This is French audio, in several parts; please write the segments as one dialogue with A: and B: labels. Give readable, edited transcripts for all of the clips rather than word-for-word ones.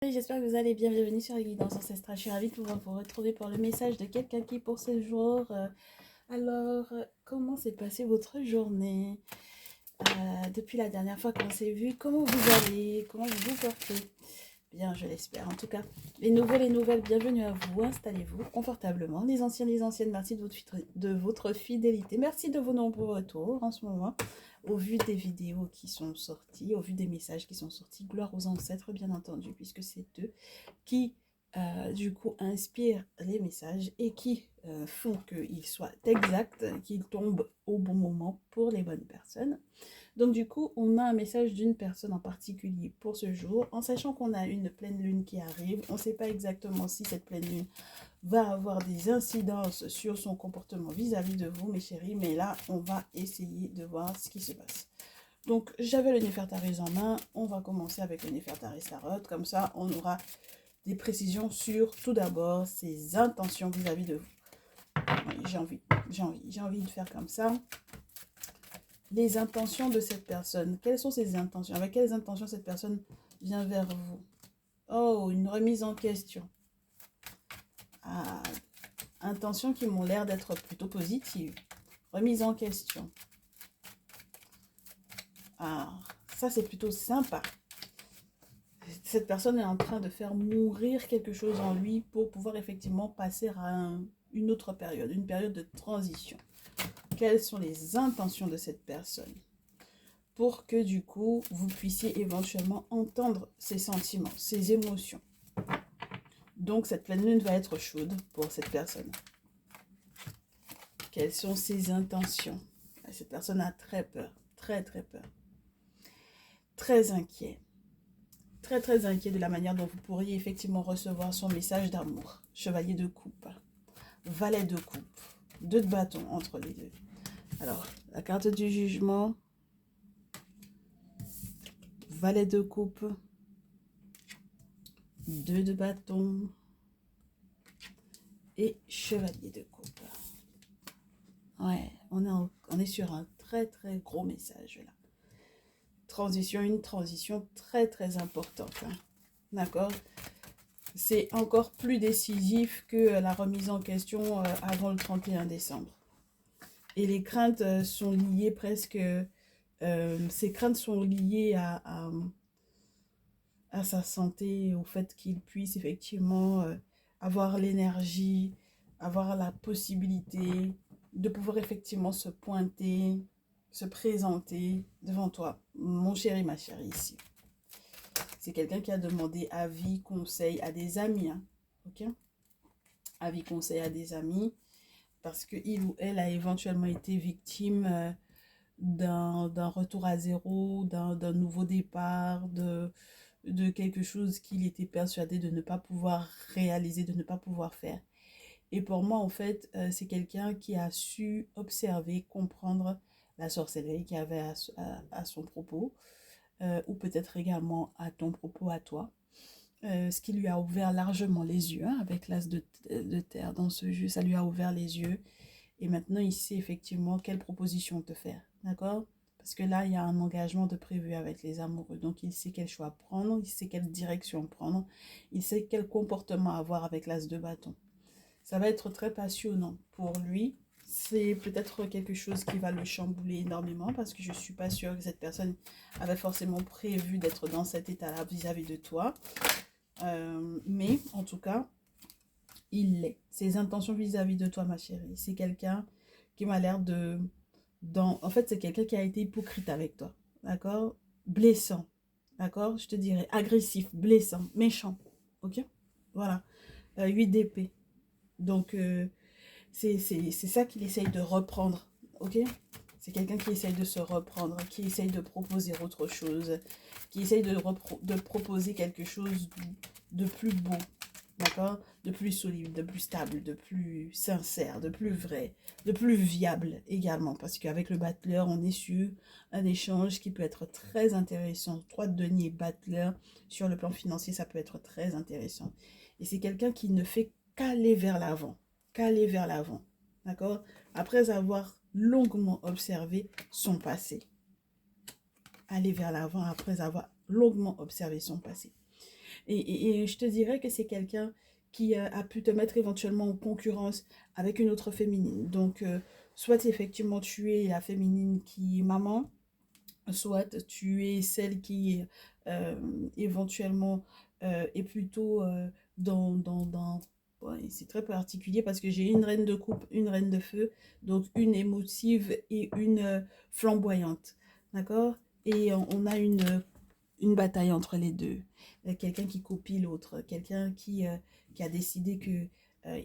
A: J'espère que vous allez bien. Bienvenue sur la guidance ancestrale. Je suis ravie de pouvoir vous retrouver pour le message de quelqu'un qui pour ce jour. Comment s'est passée votre journée depuis la dernière fois qu'on s'est vu? Comment vous allez? Comment vous vous portez? Bien, je l'espère. En tout cas, les nouvelles, bienvenue à vous. Installez-vous confortablement. Les anciennes, merci de votre fidélité. Merci de vos nombreux retours en ce moment. Au vu des vidéos qui sont sorties, au vu des messages qui sont sortis, gloire aux ancêtres, bien entendu, puisque c'est eux qui, du coup, inspirent les messages et qui font qu'ils soient exacts, qu'ils tombent au bon moment pour les bonnes personnes. Donc du coup, on a un message d'une personne en particulier pour ce jour, en sachant qu'on a une pleine lune qui arrive. On ne sait pas exactement si cette pleine lune va avoir des incidences sur son comportement vis-à-vis de vous, mes chéris, mais là, on va essayer de voir ce qui se passe. Donc, j'avais le Néfertari en main. On va commencer avec le Néfertari Tarot. Comme ça, on aura des précisions sur, tout d'abord, ses intentions vis-à-vis de vous. Oui, j'ai envie de faire comme ça. Les intentions de cette personne. Quelles sont ses intentions? Avec quelles intentions cette personne vient vers vous? Oh, une remise en question. Ah, intentions qui m'ont l'air d'être plutôt positives. Remise en question. Ah, ça c'est plutôt sympa. Cette personne est en train de faire mourir quelque chose en lui pour pouvoir effectivement passer à une autre période, une période de transition. Quelles sont les intentions de cette personne? Pour que du coup, vous puissiez éventuellement entendre ses sentiments, ses émotions. Donc, cette pleine lune va être chaude pour cette personne. Quelles sont ses intentions? Cette personne a très peur, très peur. Très inquiet. Très inquiet de la manière dont vous pourriez effectivement recevoir son message d'amour. Chevalier de coupe, valet de coupe, 2 de bâton entre les deux. Alors, la carte du jugement, valet de coupe, 2 de bâton et chevalier de coupe. Ouais, on est sur un très gros message là. Transition, une transition très importante. Hein. D'accord? C'est encore plus décisif que la remise en question avant le 31 décembre. Et les craintes sont liées presque... ces craintes sont liées à sa santé, au fait qu'il puisse effectivement avoir l'énergie, avoir la possibilité de pouvoir effectivement se pointer, se présenter devant toi, mon chéri, ma chérie, ici. C'est quelqu'un qui a demandé avis, conseil à des amis, hein, ok? Avis, conseil à des amis, parce qu'il ou elle a éventuellement été victime d'un retour à zéro, d'un nouveau départ, de quelque chose qu'il était persuadé de ne pas pouvoir réaliser, de ne pas pouvoir faire. Et pour moi, en fait, c'est quelqu'un qui a su observer, comprendre la sorcellerie qu'il y avait à son propos, ou peut-être également à ton propos, à toi. Ce qui lui a ouvert largement les yeux, hein, avec l'as de terre dans ce jeu, ça lui a ouvert les yeux. Et maintenant, il sait effectivement quelle proposition te faire, d'accord? Parce que là, il y a un engagement de prévu avec les amoureux. Donc, il sait quel choix prendre, il sait quelle direction prendre, il sait quel comportement avoir avec l'as de bâton. Ça va être très passionnant pour lui. C'est peut-être quelque chose qui va le chambouler énormément parce que je ne suis pas sûre que cette personne avait forcément prévu d'être dans cet état-là vis-à-vis de toi. Mais en tout cas, il l'est. Ses intentions vis-à-vis de toi, ma chérie, c'est quelqu'un qui m'a l'air de... En fait, c'est quelqu'un qui a été hypocrite avec toi, d'accord? Blessant, d'accord? Je te dirais agressif, blessant, méchant, ok? Voilà, 8 d'épée. Donc, c'est ça qu'il essaye de reprendre, ok? C'est quelqu'un qui essaye de se reprendre, qui essaye de proposer autre chose, qui essaye de proposer quelque chose de plus beau, d'accord? De plus solide, de plus stable, de plus sincère, de plus vrai, de plus viable également. Parce qu'avec le battleur, on est sur un échange qui peut être très intéressant. 3 de denier battleur, sur le plan financier, ça peut être très intéressant. Et c'est quelqu'un qui ne fait qu'aller vers l'avant. Qu'aller vers l'avant, d'accord? Après avoir longuement observé son passé. Aller vers l'avant après avoir longuement observé son passé. Et je te dirais que c'est quelqu'un qui a pu te mettre éventuellement en concurrence avec une autre féminine. Donc, soit effectivement tu es la féminine qui est maman, soit tu es celle qui euh, éventuellement est plutôt dans. Ouais, c'est très particulier parce que j'ai une reine de coupe, une reine de feu, donc une émotive et une flamboyante. D'accord? Et on a une bataille entre les deux. Quelqu'un qui copie l'autre, quelqu'un qui a décidé que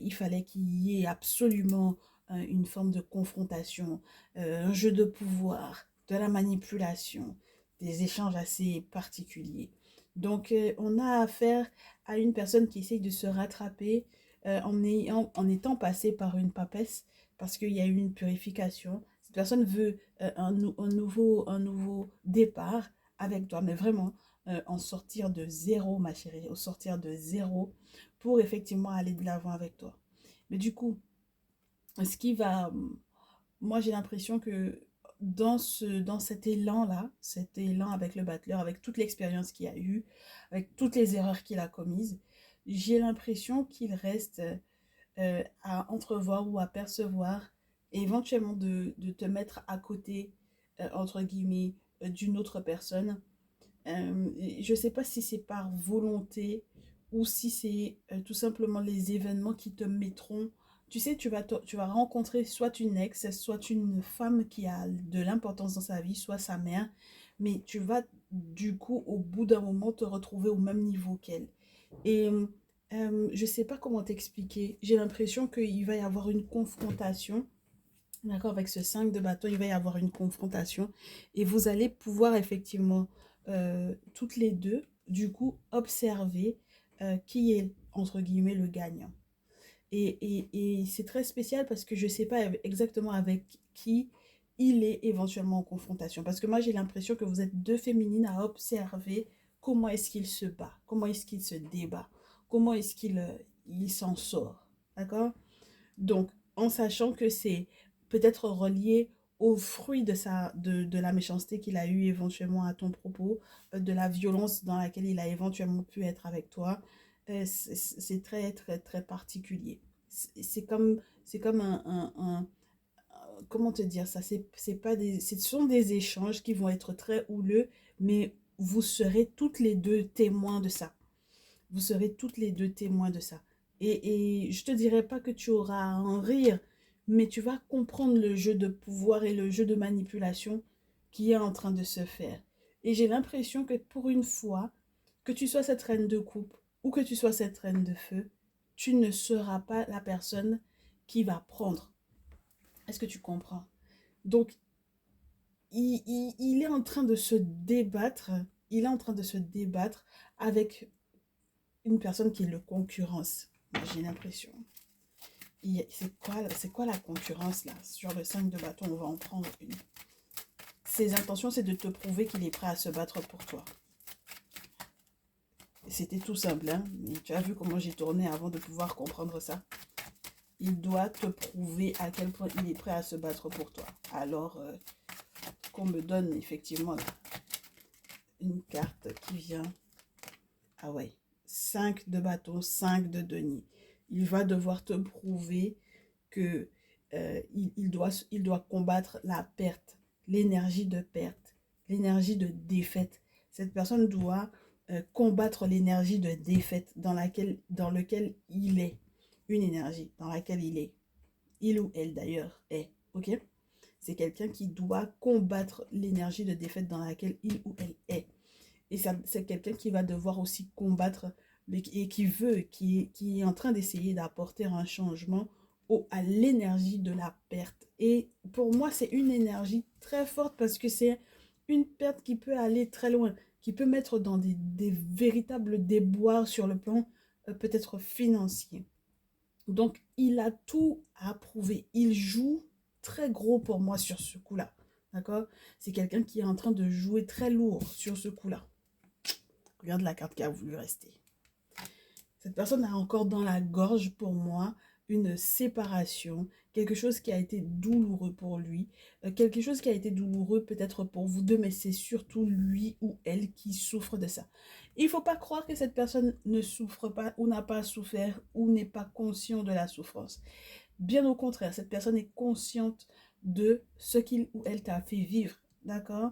A: il fallait qu'il y ait absolument une forme de confrontation, un jeu de pouvoir, de la manipulation, des échanges assez particuliers. Donc, on a affaire à une personne qui essaye de se rattraper en étant passée par une papesse parce qu'il y a eu une purification. Cette personne veut un nouveau départ avec toi, mais vraiment en sortir de zéro, ma chérie, en sortir de zéro pour effectivement aller de l'avant avec toi. Mais du coup, ce qui va, moi j'ai l'impression que dans cet élan-là, cet élan avec le battleur, avec toute l'expérience qu'il a eue, avec toutes les erreurs qu'il a commises, j'ai l'impression qu'il reste à entrevoir ou à percevoir et éventuellement de te mettre à côté, entre guillemets, d'une autre personne. Je ne sais pas si c'est par volonté ou si c'est tout simplement les événements qui te mettront. Tu sais, tu vas rencontrer soit une ex, soit une femme qui a de l'importance dans sa vie, soit sa mère, mais tu vas du coup, au bout d'un moment, te retrouver au même niveau qu'elle. Et je ne sais pas comment t'expliquer. J'ai l'impression qu'il va y avoir une confrontation. D'accord, avec ce 5 de bâton, il va y avoir une confrontation et vous allez pouvoir effectivement, toutes les deux, du coup, observer qui est, entre guillemets, le gagnant. Et c'est très spécial parce que je ne sais pas exactement avec qui il est éventuellement en confrontation. Parce que moi, j'ai l'impression que vous êtes deux féminines à observer comment est-ce qu'il se bat, comment est-ce qu'il se débat, comment est-ce il s'en sort. D'accord? Donc, en sachant que c'est peut-être relié au fruit de la méchanceté qu'il a eu éventuellement à ton propos, de la violence dans laquelle il a éventuellement pu être avec toi, c'est très, très, très particulier. C'est comme comment te dire ça? C'est pas des, ce sont des échanges qui vont être très houleux, mais vous serez toutes les deux témoins de ça. Vous serez toutes les deux témoins de ça. Et je te dirais pas que tu auras à en rire, mais tu vas comprendre le jeu de pouvoir et le jeu de manipulation qui est en train de se faire. Et j'ai l'impression que pour une fois, que tu sois cette reine de coupe ou que tu sois cette reine de feu, tu ne seras pas la personne qui va prendre. Est-ce que tu comprends? Donc, il est en train de se débattre, il est en train de se débattre avec une personne qui le concurrence. J'ai l'impression. C'est quoi la concurrence là? Sur le 5 de bâton, on va en prendre une. Ses intentions, c'est de te prouver qu'il est prêt à se battre pour toi. C'était tout simple, hein? Mais tu as vu comment j'ai tourné avant de pouvoir comprendre ça? Il doit te prouver à quel point il est prêt à se battre pour toi. Alors, qu'on me donne effectivement une carte qui vient. Ah ouais. 5 de bâton, 5 de denier. Il va devoir te prouver que il doit combattre la perte, l'énergie de perte, l'énergie de défaite. Cette personne doit combattre l'énergie de défaite dans lequel il est. Une énergie dans laquelle il est. Il ou elle d'ailleurs est. Ok? C'est quelqu'un qui doit combattre l'énergie de défaite dans laquelle il ou elle est. Et c'est quelqu'un qui va devoir aussi combattre et qui est en train d'essayer d'apporter un changement à l'énergie de la perte. Et pour moi, c'est une énergie très forte parce que c'est une perte qui peut aller très loin, qui peut mettre dans des véritables déboires sur le plan peut-être financier. Donc, il a tout à prouver. Il joue très gros pour moi sur ce coup-là. D'accord? C'est quelqu'un qui est en train de jouer très lourd sur ce coup-là. Regarde la carte qui a voulu rester. Cette personne a encore dans la gorge pour moi une séparation, quelque chose qui a été douloureux pour lui, quelque chose qui a été douloureux peut-être pour vous deux, mais c'est surtout lui ou elle qui souffre de ça. Il ne faut pas croire que cette personne ne souffre pas ou n'a pas souffert ou n'est pas conscient de la souffrance. Bien au contraire, cette personne est consciente de ce qu'il ou elle t'a fait vivre, d'accord?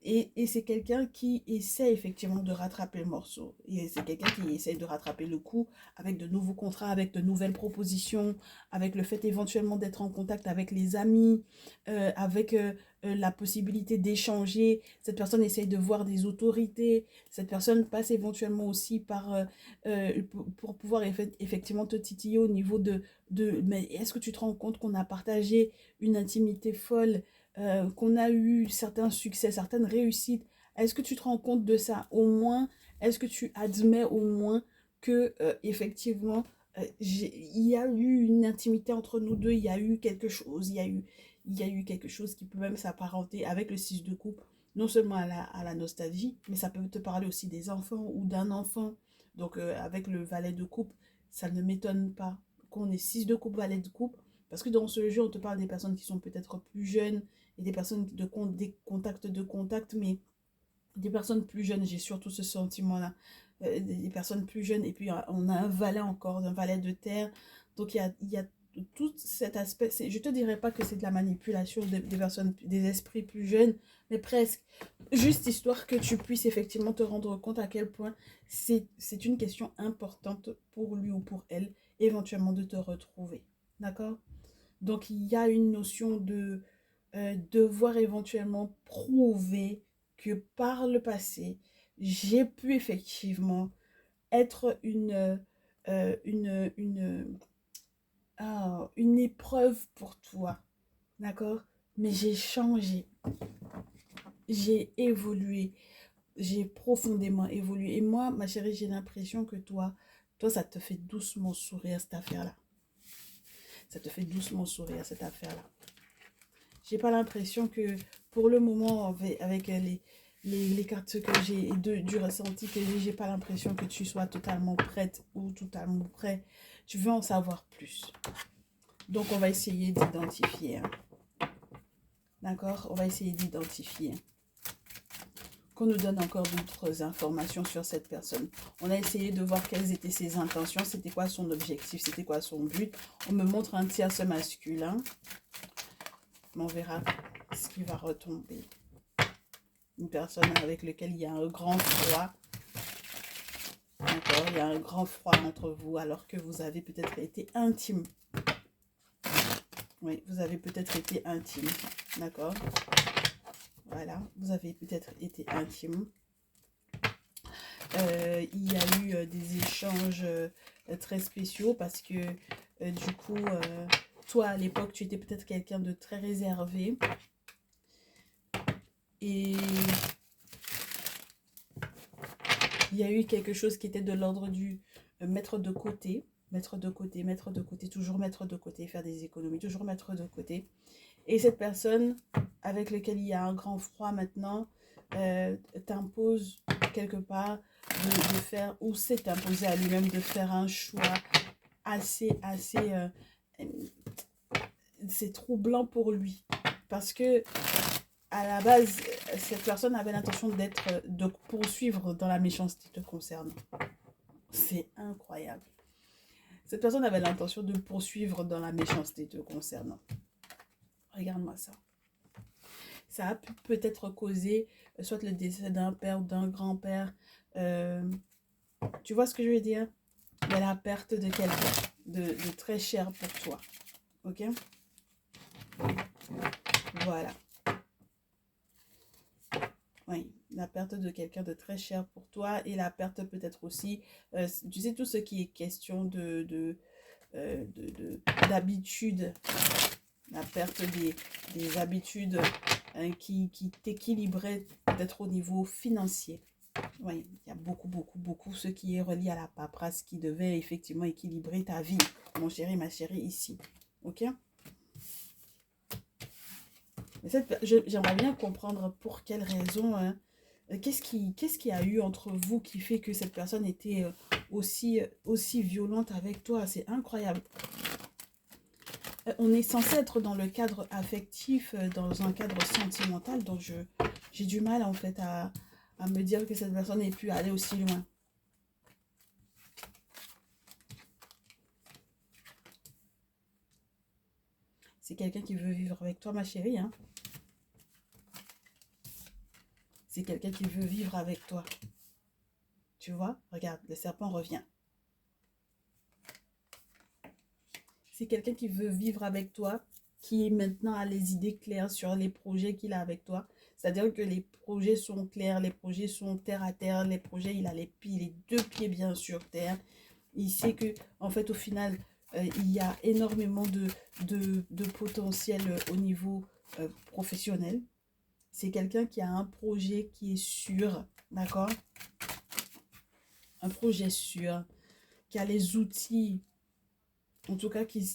A: Et c'est quelqu'un qui essaie effectivement de rattraper le morceau. Et c'est quelqu'un qui essaie de rattraper le coup avec de nouveaux contrats, avec de nouvelles propositions, avec le fait éventuellement d'être en contact avec les amis, avec la possibilité d'échanger. Cette personne essaie de voir des autorités. Cette personne passe éventuellement aussi par, pour pouvoir effectivement te titiller au niveau mais est-ce que tu te rends compte qu'on a partagé une intimité folle, qu'on a eu certains succès, certaines réussites? Est-ce que tu te rends compte de ça? Au moins, est-ce que tu admets au moins que effectivement, il y a eu une intimité entre nous deux, il y a eu quelque chose, il y a eu quelque chose qui peut même s'apparenter avec le 6 de coupe, non seulement à la nostalgie, mais ça peut te parler aussi des enfants ou d'un enfant. Donc avec le valet de coupe, ça ne m'étonne pas qu'on ait 6 de coupe, valet de coupe, parce que dans ce jeu, on te parle des personnes qui sont peut-être plus jeunes et des personnes des contacts, mais des personnes plus jeunes, j'ai surtout ce sentiment-là. Des personnes plus jeunes, et puis on a un valet encore, un valet de terre. Donc il y a tout cet aspect. Je te dirais pas que c'est de la manipulation des personnes, des esprits plus jeunes, mais presque. Juste histoire que tu puisses effectivement te rendre compte à quel point c'est une question importante pour lui ou pour elle, éventuellement de te retrouver. D'accord? Donc il y a une notion de devoir éventuellement prouver que par le passé, j'ai pu effectivement être une épreuve pour toi, d'accord? Mais j'ai changé, j'ai évolué, j'ai profondément évolué. Et moi, ma chérie, j'ai l'impression que toi, ça te fait doucement sourire cette affaire-là. Ça te fait doucement sourire cette affaire-là. J'ai pas l'impression que pour le moment, avec les cartes que j'ai et du ressenti que j'ai pas l'impression que tu sois totalement prête ou totalement prêt. Tu veux en savoir plus. Donc, on va essayer d'identifier. Hein. D'accord? On va essayer d'identifier. Qu'on nous donne encore d'autres informations sur cette personne. On a essayé de voir quelles étaient ses intentions, c'était quoi son objectif, c'était quoi son but. On me montre un tierce masculin. On verra ce qui va retomber. Une personne avec laquelle il y a un grand froid. D'accord, il y a un grand froid entre vous alors que vous avez peut-être été intime. Oui, vous avez peut-être été intime. D'accord. Voilà, vous avez peut-être été intime. Il y a eu des échanges très spéciaux parce que du coup, toi à l'époque, tu étais peut-être quelqu'un de très réservé. Et il y a eu quelque chose qui était de l'ordre du mettre de côté, toujours mettre de côté, faire des économies, toujours mettre de côté. Et cette personne avec laquelle il y a un grand froid maintenant t'impose quelque part de faire, ou s'est imposé à lui-même de faire un choix assez c'est troublant pour lui. Parce que à la base, cette personne avait l'intention de poursuivre dans la méchanceté te concernant. C'est incroyable. Cette personne avait l'intention de poursuivre dans la méchanceté te concernant. Regarde-moi ça. Ça a pu peut-être causer soit le décès d'un père ou d'un grand-père. Tu vois ce que je veux dire? Il y a la perte de quelqu'un de très cher pour toi. Ok? Voilà. Oui, la perte de quelqu'un de très cher pour toi et la perte peut-être aussi, tu sais, tout ce qui est question d'habitude, la perte des habitudes qui t'équilibraient d'être au niveau financier. Oui, il y a beaucoup ce qui est relié à la paperasse qui devait effectivement équilibrer ta vie, mon chéri, ma chérie, ici. Ok? J'aimerais bien comprendre pour quelle raison, hein, qu'est-ce qui a eu entre vous qui fait que cette personne était aussi violente avec toi. C'est incroyable. On est censé être dans le cadre affectif, dans un cadre sentimental, donc j'ai du mal en fait à me dire que cette personne ait pu aller aussi loin. C'est quelqu'un qui veut vivre avec toi, ma chérie, hein. C'est quelqu'un qui veut vivre avec toi. Tu vois, regarde, le serpent revient. C'est quelqu'un qui veut vivre avec toi, qui maintenant a les idées claires sur les projets qu'il a avec toi. C'est-à-dire que les projets sont clairs, les projets sont terre à terre, les projets, il a les deux pieds bien sur terre. Il sait que, en fait, au final, il y a énormément de potentiel au niveau professionnel. C'est quelqu'un qui a un projet qui est sûr, d'accord? Un projet sûr, qui a les outils, en tout cas qui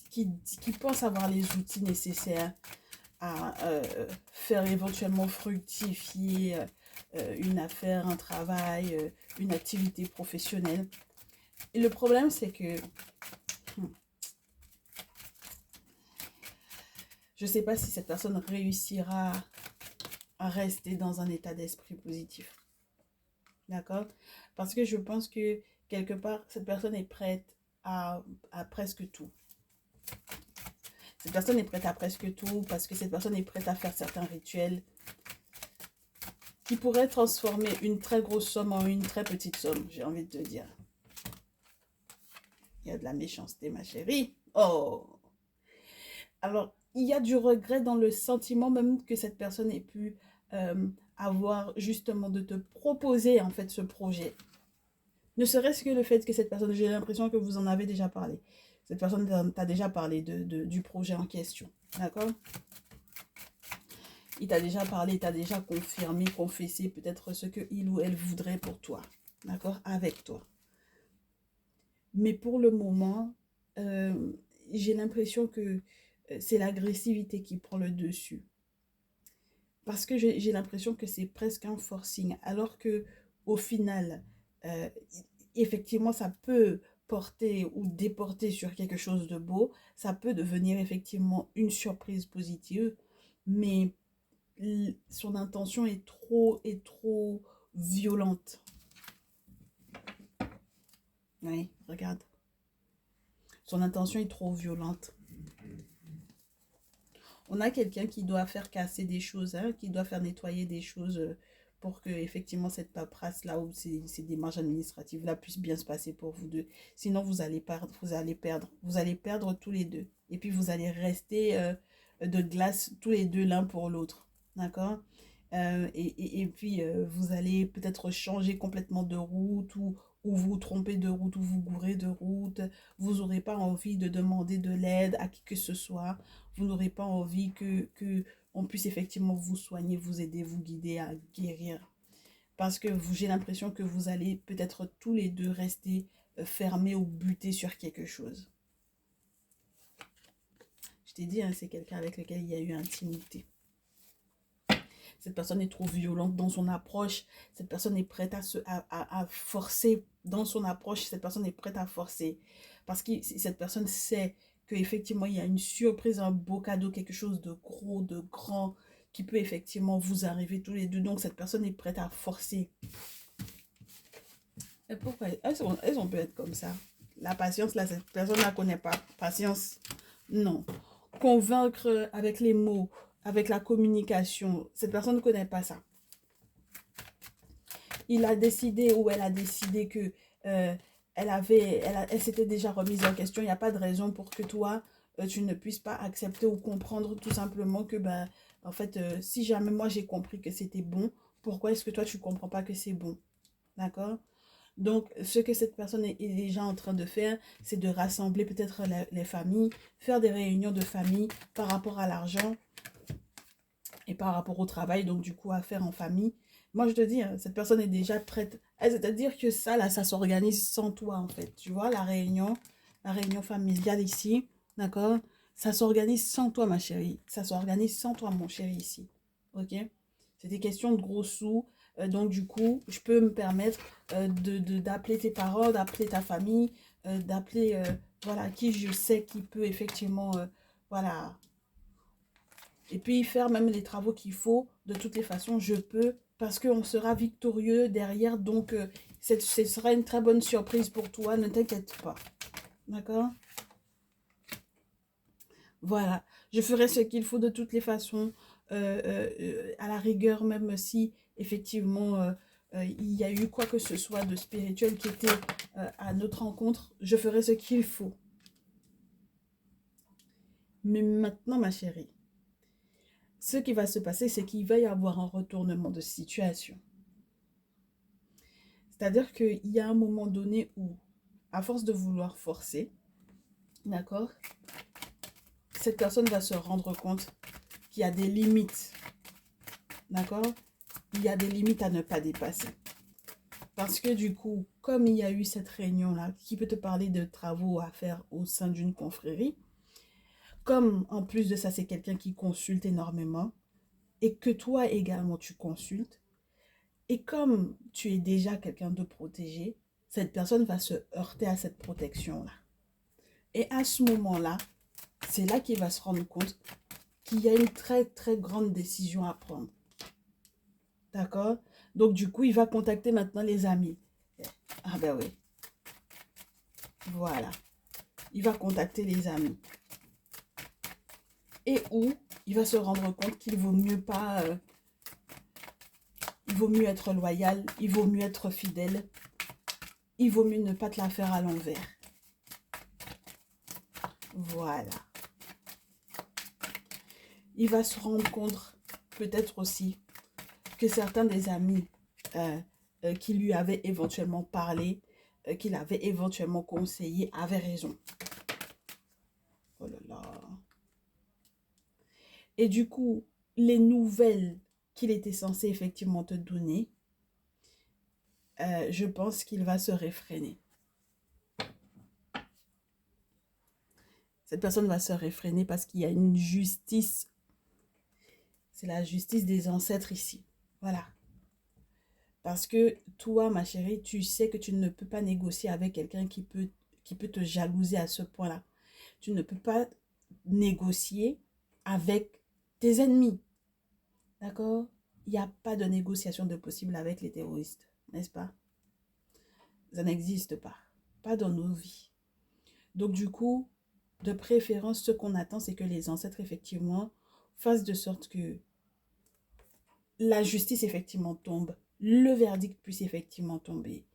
A: pense avoir les outils nécessaires à faire éventuellement fructifier une affaire, un travail, une activité professionnelle. Et le problème, c'est que je ne sais pas si cette personne réussira à rester dans un état d'esprit positif. D'accord? Parce que je pense que quelque part, cette personne est prête à presque tout. Cette personne est prête à presque tout parce que cette personne est prête à faire certains rituels qui pourraient transformer une très grosse somme en une très petite somme, j'ai envie de te dire. Il y a de la méchanceté, ma chérie. Oh! Alors, il y a du regret dans le sentiment même que cette personne ait pu avoir justement de te proposer en fait ce projet. Ne serait-ce que le fait que cette personne, j'ai l'impression que vous en avez déjà parlé. Cette personne t'a déjà parlé du projet en question. D'accord? Il t'a déjà parlé, il t'a déjà confirmé, confessé peut-être ce qu'il ou elle voudrait pour toi. D'accord? Avec toi. Mais pour le moment, j'ai l'impression que c'est l'agressivité qui prend le dessus. Parce que j'ai l'impression que c'est presque un forcing. Alors que au final, euh, effectivement, ça peut porter ou déporter sur quelque chose de beau. Ça peut devenir effectivement une surprise positive. Mais son intention est trop violente. Oui, regarde. Son intention est trop violente. On a quelqu'un qui doit faire casser des choses, hein, qui doit faire nettoyer des choses pour que effectivement cette paperasse là ou ces démarches administratives là puissent bien se passer pour vous deux. Sinon vous allez perdre tous les deux. Et puis vous allez rester de glace tous les deux l'un pour l'autre. D'accord? Et puis vous allez peut-être changer complètement de route ou vous tromper de route ou vous gourer de route. Vous n'aurez pas envie de demander de l'aide à qui que ce soit. Vous n'aurez pas envie que on puisse effectivement vous soigner, vous aider, vous guider à guérir. Parce que j'ai l'impression que vous allez peut-être tous les deux rester fermés ou butés sur quelque chose. Je t'ai dit, hein, c'est quelqu'un avec lequel il y a eu intimité. Cette personne est trop violente dans son approche. Cette personne est prête à forcer dans son approche. Cette personne est prête à forcer. Parce que cette personne sait qu'effectivement, il y a une surprise, un beau cadeau, quelque chose de gros, de grand, qui peut effectivement vous arriver tous les deux. Donc, cette personne est prête à forcer. Et pourquoi elles ont pu être comme ça? La patience, là, cette personne ne la connaît pas. Patience, non. Convaincre avec les mots, avec la communication, cette personne ne connaît pas ça. Il a décidé ou elle a décidé que elle s'était déjà remise en question. Il n'y a pas de raison pour que toi, tu ne puisses pas accepter ou comprendre tout simplement que, ben, en fait, si jamais moi j'ai compris que c'était bon, pourquoi est-ce que toi tu ne comprends pas que c'est bon? D'accord? Donc, ce que cette personne est déjà en train de faire, c'est de rassembler peut-être les familles, faire des réunions de famille par rapport à l'argent et par rapport au travail, donc du coup à faire en famille. Moi, je te dis, hein, cette personne est déjà prête. C'est-à-dire que ça, là, ça s'organise sans toi, en fait. Tu vois, la réunion familiale ici, d'accord? Ça s'organise sans toi, ma chérie. Ça s'organise sans toi, mon chéri, ici. Ok? C'est des questions de gros sous. Donc, du coup, je peux me permettre d'appeler tes parents, d'appeler ta famille, d'appeler, voilà, qui je sais qui peut effectivement Voilà. Et puis faire même les travaux qu'il faut. De toutes les façons, je peux. Parce qu'on sera victorieux derrière. Donc, ce sera une très bonne surprise pour toi. Ne t'inquiète pas. D'accord? Voilà. Je ferai ce qu'il faut de toutes les façons. À la rigueur, même si effectivement il y a eu quoi que ce soit de spirituel qui était à notre rencontre, je ferai ce qu'il faut. Mais maintenant, ma chérie, ce qui va se passer, c'est qu'il va y avoir un retournement de situation. C'est-à-dire qu'il y a un moment donné où, à force de vouloir forcer, d'accord, cette personne va se rendre compte qu'il y a des limites, d'accord? Il y a des limites à ne pas dépasser. Parce que du coup, comme il y a eu cette réunion-là, qui peut te parler de travaux à faire au sein d'une confrérie, comme en plus de ça, c'est quelqu'un qui consulte énormément, et que toi également tu consultes, et comme tu es déjà quelqu'un de protégé, cette personne va se heurter à cette protection-là. Et à ce moment-là, c'est là qu'il va se rendre compte qu'il y a une très très grande décision à prendre. D'accord? Donc du coup, il va contacter maintenant les amis. Ah ben oui. Voilà. Il va contacter les amis. Et où il va se rendre compte qu'il vaut mieux pas... il vaut mieux être loyal, il vaut mieux être fidèle, il vaut mieux ne pas te la faire à l'envers. Voilà. Il va se rendre compte peut-être aussi que certains des amis qui lui avaient éventuellement parlé, qu'il avait éventuellement conseillé, avaient raison. Oh là là. Et du coup, les nouvelles qu'il était censé effectivement te donner, je pense qu'il va se réfréner. Cette personne va se réfréner parce qu'il y a une justice. C'est la justice des ancêtres ici. Voilà. Parce que toi, ma chérie, tu sais que tu ne peux pas négocier avec quelqu'un qui peut te jalouser à ce point-là. Tu ne peux pas négocier avec tes ennemis. D'accord? Il n'y a pas de négociation de possible avec les terroristes, n'est-ce pas? Ça n'existe pas. Pas dans nos vies. Donc du coup, de préférence, ce qu'on attend, c'est que les ancêtres, effectivement, fassent de sorte que la justice, effectivement, tombe. Le verdict puisse effectivement tomber.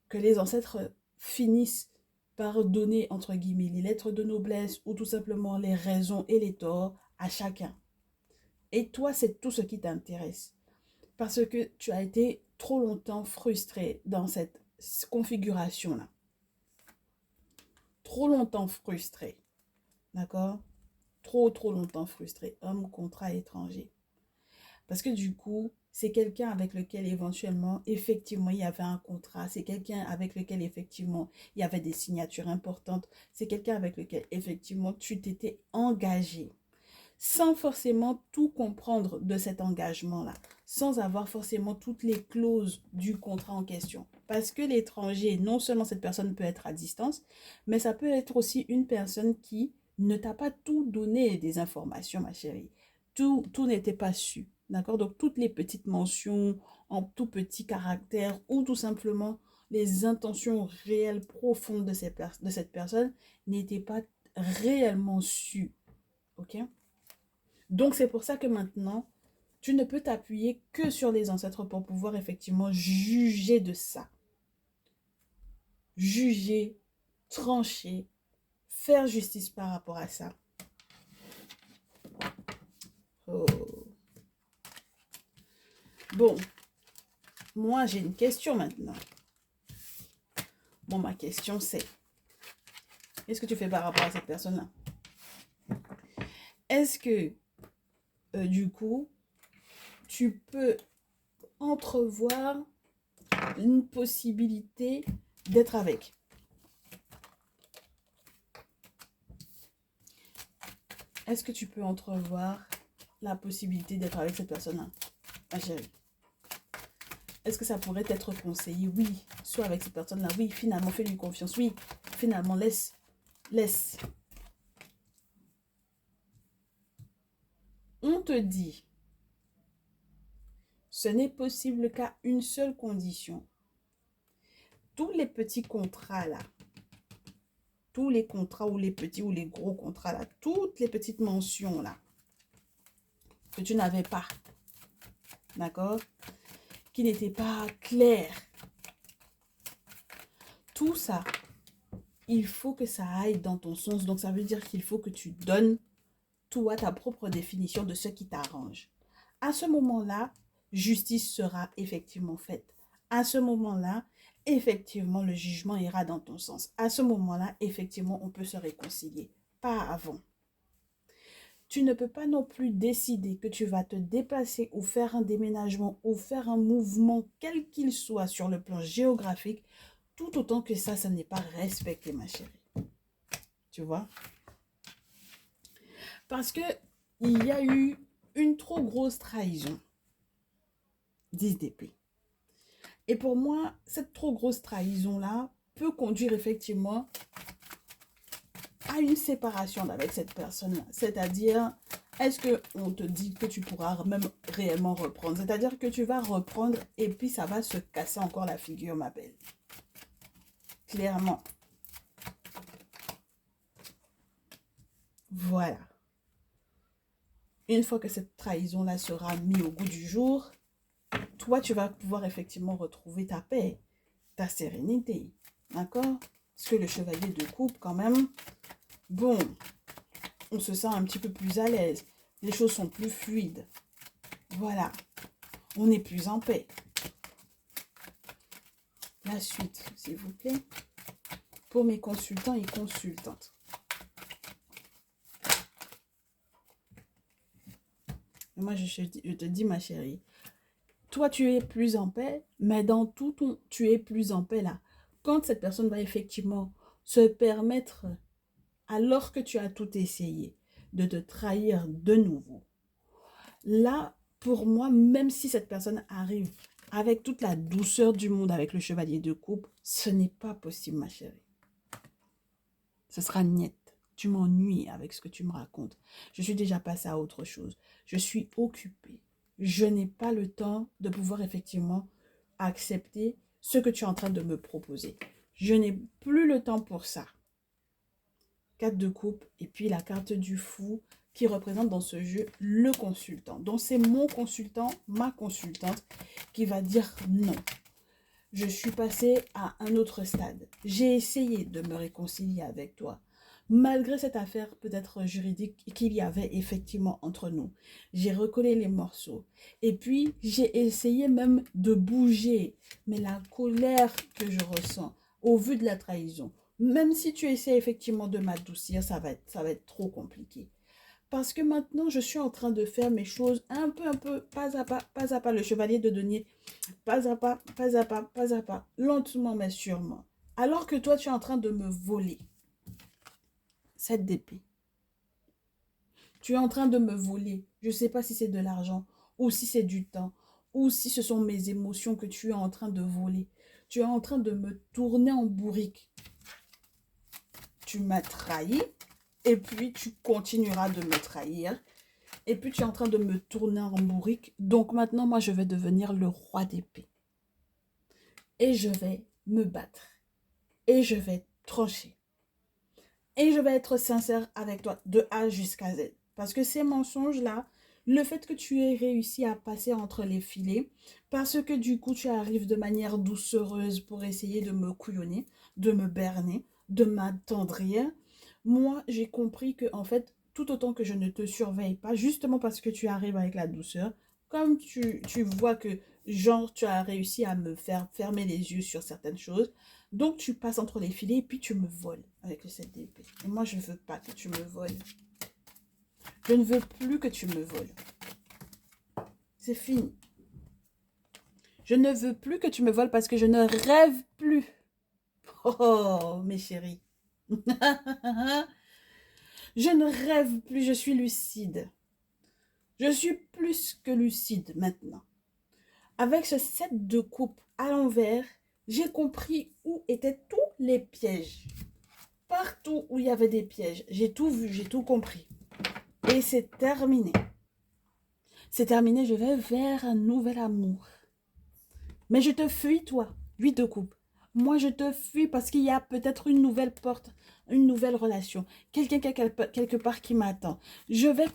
A: Que les ancêtres finissent par donner, entre guillemets, les lettres de noblesse ou tout simplement les raisons et les torts à chacun. Et toi, c'est tout ce qui t'intéresse. Parce que tu as été trop longtemps frustré dans cette configuration-là. Trop longtemps frustré. D'accord? Trop longtemps frustré. Homme, contrat, étranger. Parce que du coup, c'est quelqu'un avec lequel éventuellement, effectivement, il y avait un contrat. C'est quelqu'un avec lequel, effectivement, il y avait des signatures importantes. C'est quelqu'un avec lequel, effectivement, tu t'étais engagé. Sans forcément tout comprendre de cet engagement-là. Sans avoir forcément toutes les clauses du contrat en question. Parce que l'étranger, non seulement cette personne peut être à distance, mais ça peut être aussi une personne qui ne t'a pas tout donné des informations, ma chérie. Tout n'était pas su. D'accord? Donc, toutes les petites mentions en tout petit caractère ou tout simplement les intentions réelles, profondes de cette personne n'étaient pas réellement sues. Ok? Donc, c'est pour ça que maintenant, tu ne peux t'appuyer que sur les ancêtres pour pouvoir effectivement juger de ça. Juger, trancher, faire justice par rapport à ça. Oh. Bon, moi j'ai une question maintenant. Bon, ma question c'est, qu'est-ce que tu fais par rapport à cette personne-là? Est-ce que, du coup, tu peux entrevoir une possibilité d'être avec? Est-ce que tu peux entrevoir la possibilité d'être avec cette personne-là, ma chérie? Est-ce que ça pourrait être conseillé? Oui. Soit avec cette personne-là. Oui, finalement, fais-lui confiance. Oui, finalement, laisse. on te dit, ce n'est possible qu'à une seule condition. Tous les petits contrats là, tous les contrats ou les petits ou les gros contrats là, toutes les petites mentions là, que tu n'avais pas, d'accord, qui n'étaient pas claires, tout ça, il faut que ça aille dans ton sens. Donc ça veut dire qu'il faut que tu donnes toi ta propre définition de ce qui t'arrange. À ce moment-là, justice sera effectivement faite. À ce moment-là, effectivement, le jugement ira dans ton sens. À ce moment-là, effectivement, on peut se réconcilier. Pas avant. Tu ne peux pas non plus décider que tu vas te déplacer ou faire un déménagement ou faire un mouvement, quel qu'il soit sur le plan géographique, tout autant que ça n'est pas respecté, ma chérie. Tu vois? Parce que il y a eu une trop grosse trahison. 10 d'épée. Et pour moi, cette trop grosse trahison-là peut conduire effectivement à une séparation avec cette personne-là. C'est-à-dire, est-ce qu'on te dit que tu pourras même réellement reprendre? C'est-à-dire que tu vas reprendre et puis ça va se casser encore la figure, ma belle. Clairement. Voilà. Une fois que cette trahison-là sera mise au goût du jour, toi, tu vas pouvoir effectivement retrouver ta paix, ta sérénité. D'accord? Parce que le chevalier de coupe, quand même, bon, on se sent un petit peu plus à l'aise. Les choses sont plus fluides. Voilà. On est plus en paix. La suite, s'il vous plaît. Pour mes consultants et consultantes. Moi, je te dis, ma chérie, toi, tu es plus en paix, mais dans tout ton... Tu es plus en paix là. Quand cette personne va effectivement se permettre, alors que tu as tout essayé, de te trahir de nouveau. Là, pour moi, même si cette personne arrive avec toute la douceur du monde, avec le chevalier de coupe, ce n'est pas possible, ma chérie. Ce sera niet. Tu m'ennuies avec ce que tu me racontes. Je suis déjà passée à autre chose. Je suis occupée. Je n'ai pas le temps de pouvoir effectivement accepter ce que tu es en train de me proposer. Je n'ai plus le temps pour ça. 4 de coupe et puis la carte du fou qui représente dans ce jeu le consultant. Donc c'est mon consultant, ma consultante qui va dire non. Je suis passée à un autre stade. J'ai essayé de me réconcilier avec toi. Malgré cette affaire peut-être juridique qu'il y avait effectivement entre nous. J'ai recollé les morceaux. Et puis, j'ai essayé même de bouger. Mais la colère que je ressens au vu de la trahison, même si tu essaies effectivement de m'adoucir, ça va être trop compliqué. Parce que maintenant, je suis en train de faire mes choses un peu, pas à pas, le chevalier de denier, pas à pas, pas à pas, pas à pas, lentement mais sûrement. Alors que toi, tu es en train de me voler. 7 d'épée. Tu es en train de me voler. Je ne sais pas si c'est de l'argent, ou si c'est du temps, ou si ce sont mes émotions que tu es en train de voler. Tu es en train de me tourner en bourrique. Tu m'as trahi, et puis tu continueras de me trahir. Et puis tu es en train de me tourner en bourrique. Donc maintenant, moi, je vais devenir le roi d'épée. Et je vais me battre. Et je vais trancher. Et je vais être sincère avec toi de A jusqu'à Z. Parce que ces mensonges-là, le fait que tu aies réussi à passer entre les filets, parce que du coup tu arrives de manière doucereuse pour essayer de me couillonner, de me berner, de m'attendrir, moi j'ai compris que en fait, tout autant que je ne te surveille pas, justement parce que tu arrives avec la douceur, comme tu vois que genre tu as réussi à me faire fermer les yeux sur certaines choses, donc tu passes entre les filets et puis tu me voles avec le 7 d'épée. Et moi je ne veux pas que tu me voles. Je ne veux plus que tu me voles. C'est fini. Je ne veux plus que tu me voles parce que je ne rêve plus. Oh, mes chéris. Je ne rêve plus, je suis lucide. Je suis plus que lucide maintenant. Avec ce 7 de coupe à l'envers, j'ai compris où étaient tous les pièges. Partout où il y avait des pièges, j'ai tout vu, j'ai tout compris. Et c'est terminé. c'est terminé, je vais vers un nouvel amour. Mais je te fuis, toi, 8 de coupe. Moi, je te fuis parce qu'il y a peut-être une nouvelle porte, une nouvelle relation. Quelqu'un quelque part qui m'attend. Je vais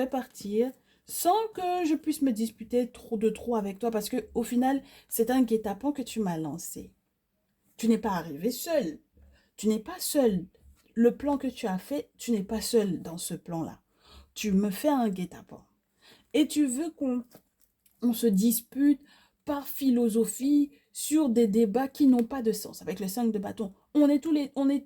A: partir sans que je puisse me disputer trop avec toi parce que au final, c'est un guet-apens que tu m'as lancé. Tu n'es pas arrivé seul. Tu n'es pas seul. Le plan que tu as fait, tu n'es pas seul dans ce plan-là. Tu me fais un guet-apens. Et tu veux qu'on se dispute par philosophie sur des débats qui n'ont pas de sens. Avec le 5 de bâton, on est tous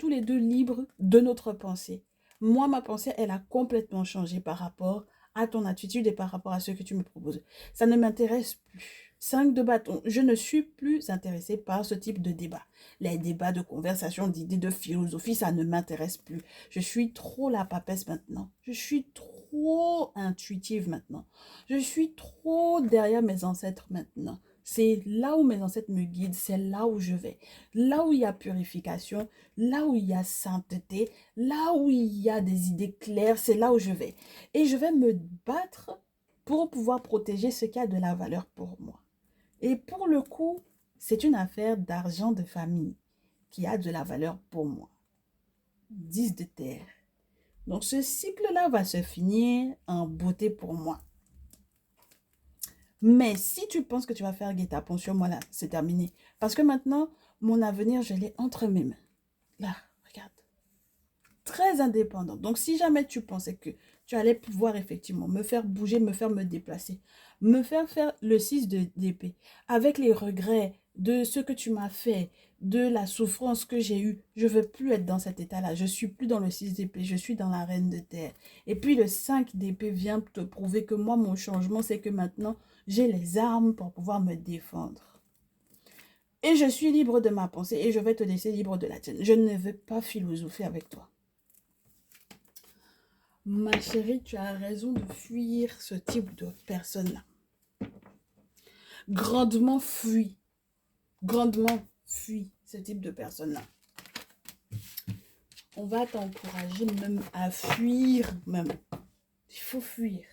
A: les deux libres de notre pensée. Moi, ma pensée, elle a complètement changé par rapport à ton attitude et par rapport à ce que tu me proposes. Ça ne m'intéresse plus. 5 de bâton, je ne suis plus intéressée par ce type de débat. Les débats de conversation, d'idées, de philosophie, ça ne m'intéresse plus. Je suis trop la papesse maintenant. Je suis trop intuitive maintenant. Je suis trop derrière mes ancêtres maintenant. C'est là où mes ancêtres me guident, c'est là où je vais. Là où il y a purification, là où il y a sainteté, là où il y a des idées claires, c'est là où je vais. Et je vais me battre pour pouvoir protéger ce qui a de la valeur pour moi. Et pour le coup, c'est une affaire d'argent de famille qui a de la valeur pour moi. 10 de terre. Donc ce cycle-là va se finir en beauté pour moi. Mais si tu penses que tu vas faire guet-apens sur moi, là, c'est terminé. Parce que maintenant, mon avenir, je l'ai entre mes mains. Là, regarde. Très indépendant. Donc, si jamais tu pensais que tu allais pouvoir effectivement me faire bouger, me faire me déplacer, me faire le 6 d'épée, avec les regrets de ce que tu m'as fait, de la souffrance que j'ai eue, je ne veux plus être dans cet état-là. Je ne suis plus dans le 6 d'épée, je suis dans la reine de terre. Et puis le 5 d'épée vient te prouver que moi, mon changement, c'est que maintenant, j'ai les armes pour pouvoir me défendre. Et je suis libre de ma pensée et je vais te laisser libre de la tienne. Je ne veux pas philosopher avec toi. Ma chérie, tu as raison de fuir ce type de personne-là. Grandement fuis. Grandement fuis ce type de personne-là. On va t'encourager même à fuir même. Il faut fuir.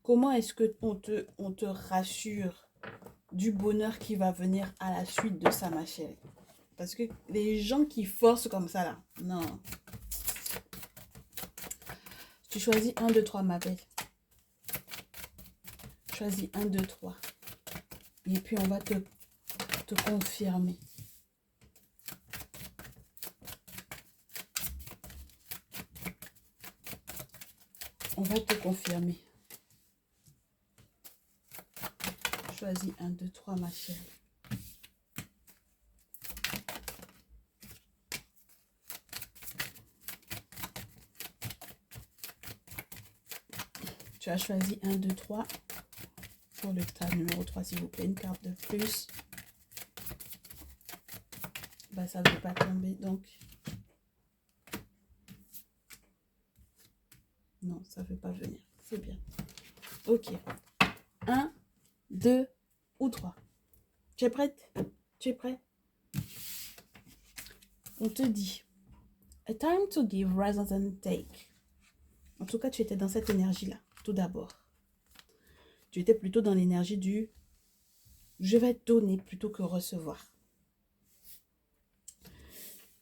A: Comment est-ce qu'on te rassure du bonheur qui va venir à la suite de ça, ma chérie? Parce que les gens qui forcent comme ça, là, non. Tu choisis 1, 2, 3, ma belle. Choisis 1, 2, 3. Et puis, on va te confirmer. On va te confirmer. Choisis 1, 2, 3, ma chérie. Tu as choisi 1, 2, 3. Pour le tas numéro 3, s'il vous plaît, une carte de plus. Bah, ça ne veut pas tomber, donc. Non, ça ne veut pas venir. C'est bien. Ok. 1, 2 ou 3. Tu es prête? Tu es prêt? On te dit, a time to give rather than take. En tout cas, tu étais dans cette énergie-là, tout d'abord. Tu étais plutôt dans l'énergie du je vais donner plutôt que recevoir.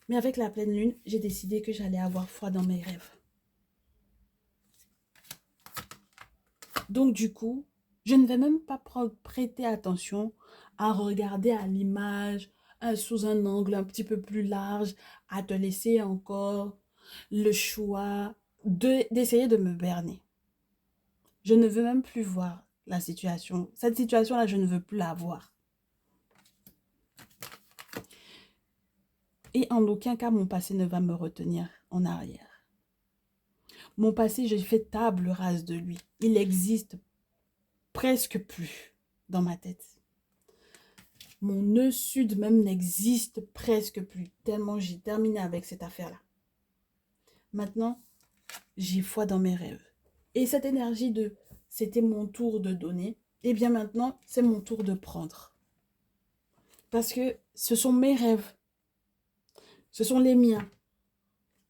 A: Mais avec la pleine lune, j'ai décidé que j'allais avoir foi dans mes rêves. Donc du coup, je ne vais même pas prêter attention à regarder à l'image sous un angle un petit peu plus large, à te laisser encore le choix d'essayer de me berner. Je ne veux même plus voir la situation. Cette situation-là, je ne veux plus la voir. Et en aucun cas, mon passé ne va me retenir en arrière. Mon passé, j'ai fait table rase de lui. Il n'existe presque plus dans ma tête. Mon nœud sud même n'existe presque plus, tellement j'ai terminé avec cette affaire-là. Maintenant, j'ai foi dans mes rêves. Et cette énergie de « c'était mon tour de donner », eh bien maintenant, c'est mon tour de prendre. Parce que ce sont mes rêves. Ce sont les miens.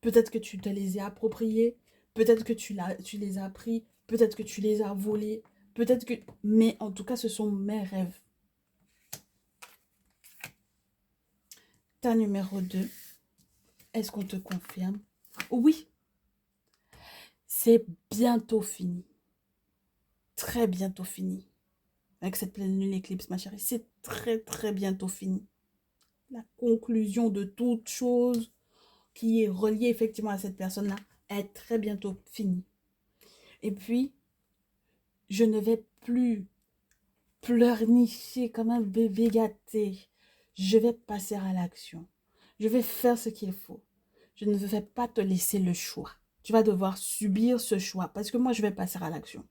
A: Peut-être que tu te les as appropriés, peut-être que tu les as pris, peut-être que tu les as volés, peut-être que... Mais en tout cas, ce sont mes rêves. Ta numéro 2, est-ce qu'on te confirme? Oui, c'est bientôt fini. Très bientôt fini. Avec cette pleine lune éclipse, ma chérie, c'est très bientôt fini. La conclusion de toute chose qui est reliée effectivement à cette personne-là est très bientôt finie. Et puis, je ne vais plus pleurnicher comme un bébé gâté. Je vais passer à l'action. Je vais faire ce qu'il faut. Je ne vais pas te laisser le choix. Tu vas devoir subir ce choix parce que moi, je vais passer à l'action.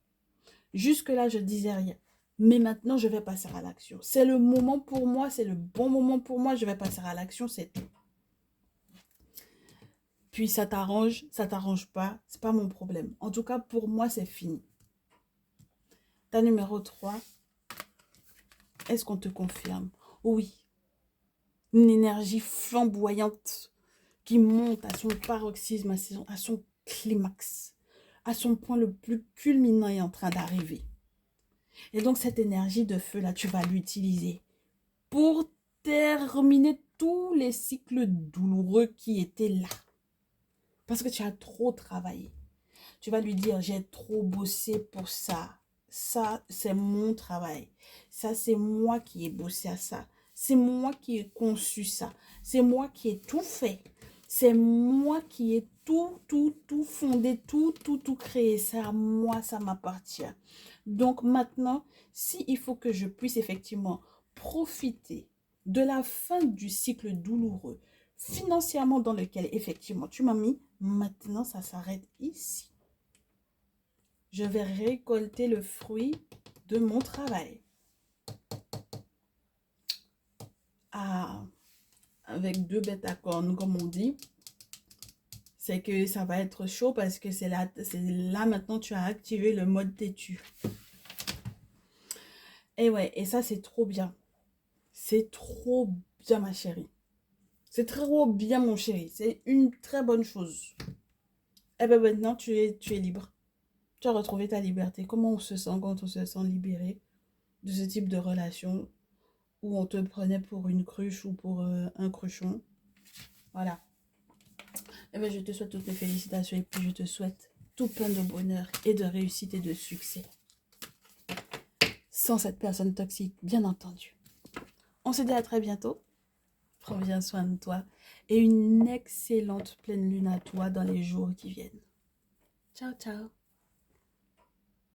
A: Jusque-là, je disais rien. Mais maintenant, je vais passer à l'action. C'est le moment pour moi, c'est le bon moment pour moi. Je vais passer à l'action, c'est tout. Puis ça t'arrange pas, c'est pas mon problème. En tout cas, pour moi, c'est fini. Ta numéro 3, est-ce qu'on te confirme? Oui. Une énergie flamboyante qui monte à son paroxysme, à son climax, à son point le plus culminant est en train d'arriver. Et donc cette énergie de feu-là, tu vas l'utiliser pour terminer tous les cycles douloureux qui étaient là. Parce que tu as trop travaillé. Tu vas lui dire, j'ai trop bossé pour ça. Ça, c'est mon travail. Ça, c'est moi qui ai bossé à ça. C'est moi qui ai conçu ça. C'est moi qui ai tout fait. C'est moi qui ai tout fondé, tout créé. C'est à moi, ça m'appartient. Donc maintenant, il faut que je puisse effectivement profiter de la fin du cycle douloureux, financièrement dans lequel effectivement tu m'as mis, maintenant ça s'arrête ici. Je vais récolter le fruit de mon travail. Ah, avec 2 bêtes à cornes, comme on dit, c'est que ça va être chaud parce que c'est là maintenant tu as activé le mode têtu. Et ouais, et ça c'est trop bien. C'est trop bien ma chérie. C'est trop bien mon chéri. C'est une très bonne chose. Et bien maintenant tu es libre. Tu as retrouvé ta liberté. Comment on se sent quand on se sent libéré de ce type de relation où on te prenait pour une cruche ou pour un cruchon? Voilà. Et bien je te souhaite toutes les félicitations et puis je te souhaite tout plein de bonheur et de réussite et de succès. Sans cette personne toxique, bien entendu. On se dit à très bientôt. Prends bien soin de toi et une excellente pleine lune à toi dans les jours qui viennent. Ciao, ciao.